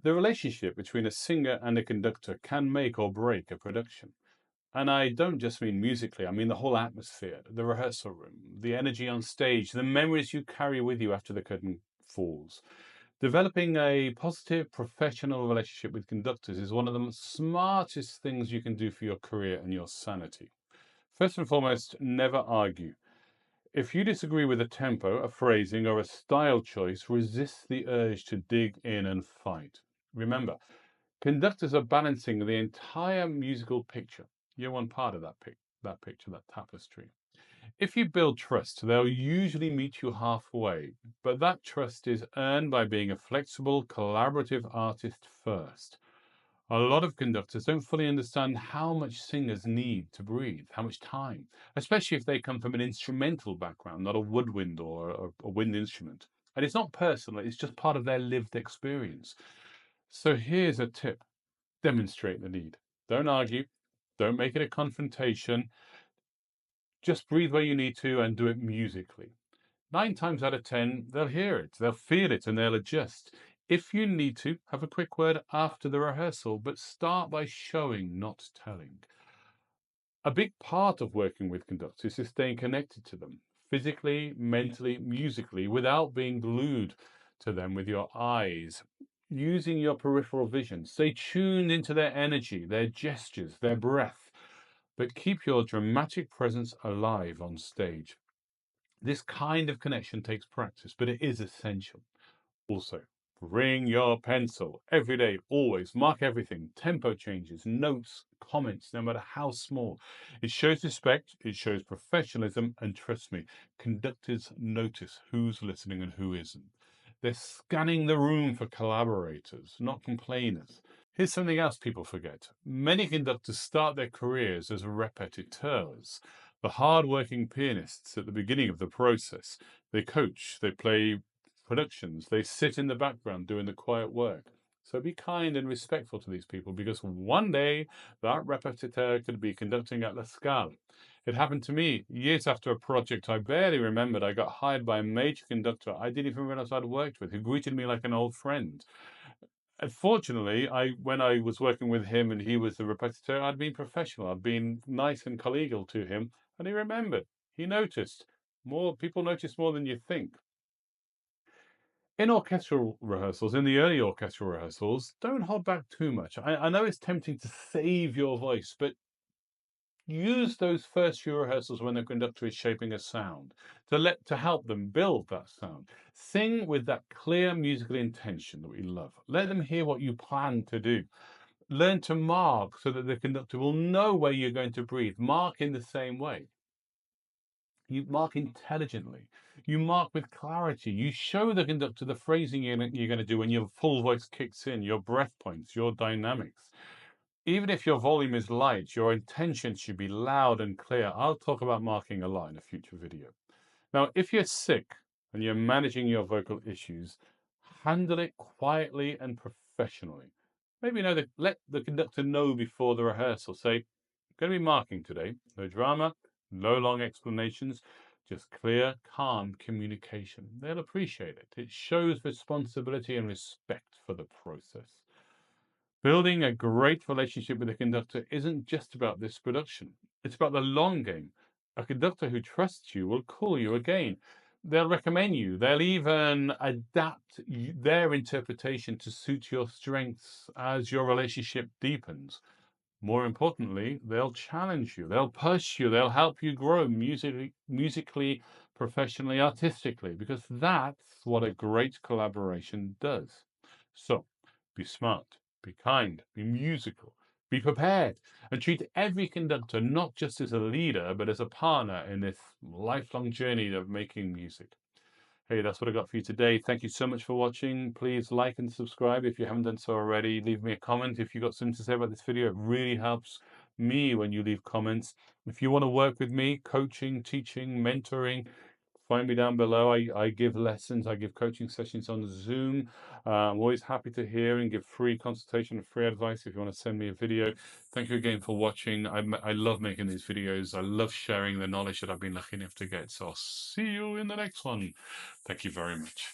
The relationship between a singer and a conductor can make or break a production. And I don't just mean musically, I mean the whole atmosphere, the rehearsal room, the energy on stage, the memories you carry with you after the curtain falls. Developing a positive professional relationship with conductors is one of the smartest things you can do for your career and your sanity. First and foremost, never argue. If you disagree with a tempo, a phrasing, or a style choice, resist the urge to dig in and fight. Remember, conductors are balancing the entire musical picture. You're one part of that picture, that tapestry. If you build trust, they'll usually meet you halfway, but that trust is earned by being a flexible, collaborative artist first. A lot of conductors don't fully understand how much singers need to breathe, how much time, especially if they come from an instrumental background, not a woodwind or a wind instrument. And it's not personal, it's just part of their lived experience. So here's a tip: demonstrate the need. Don't argue, don't make it a confrontation. Just breathe where you need to and do it musically. 9 times out of 10, they'll hear it, they'll feel it, and they'll adjust. If you need to, have a quick word after the rehearsal, but start by showing, not telling. A big part of working with conductors is staying connected to them, physically, mentally, musically, without being glued to them with your eyes. Using your peripheral vision, stay tuned into their energy, their gestures, their breath, but keep your dramatic presence alive on stage. This kind of connection takes practice, but it is essential. Also, bring your pencil every day, always. Mark everything: tempo changes, notes, comments, no matter how small. It shows respect, it shows professionalism, and trust me, conductors notice who's listening and who isn't. They're scanning the room for collaborators, not complainers. Here's something else people forget. Many conductors start their careers as repetiteurs, the hard-working pianists at the beginning of the process. They coach, they play productions, they sit in the background doing the quiet work. So be kind and respectful to these people, because one day that repetiteur could be conducting at La Scala. It happened to me years after a project I barely remembered. I got hired by a major conductor I didn't even realize I'd worked with, who greeted me like an old friend. Fortunately, when I was working with him and he was the repetiteur, I'd been professional. I'd been nice and collegial to him, and he remembered. He noticed. More people notice more than you think. In orchestral rehearsals, in the early orchestral rehearsals, don't hold back too much. I know it's tempting to save your voice, but use those first few rehearsals when the conductor is shaping a sound to help them build that sound. Sing with that clear musical intention that we love. Let them hear what you plan to do. Learn to mark so that the conductor will know where you're going to breathe. Mark in the same way. You mark intelligently. You mark with clarity. You show the conductor the phrasing you're going to do when your full voice kicks in, your breath points, your dynamics. Even if your volume is light, your intention should be loud and clear. I'll talk about marking a lot in a future video. Now, if you're sick and you're managing your vocal issues, handle it quietly and professionally. Maybe let the conductor know before the rehearsal. Say, "I'm going to be marking today. No drama, no long explanations, just clear, calm communication." They'll appreciate it. It shows responsibility and respect for the process. Building a great relationship with a conductor isn't just about this production. It's about the long game. A conductor who trusts you will call you again. They'll recommend you. They'll even adapt their interpretation to suit your strengths as your relationship deepens. More importantly, they'll challenge you. They'll push you. They'll help you grow musically, professionally, artistically, because that's what a great collaboration does. So, be smart, be kind, be musical, be prepared, and treat every conductor not just as a leader, but as a partner in this lifelong journey of making music. Hey, that's what I got for you today. Thank you so much for watching. Please like and subscribe if you haven't done so already. Leave me a comment if you've got something to say about this video. It really helps me when you leave comments. If you want to work with me, coaching, teaching, mentoring, find me down below. I give lessons, I give coaching sessions on Zoom. I'm always happy to hear and give free consultation and free advice if you want to send me a video. Thank you again for watching. I love making these videos. I love sharing the knowledge that I've been lucky enough to get. So I'll see you in the next one. Thank you very much.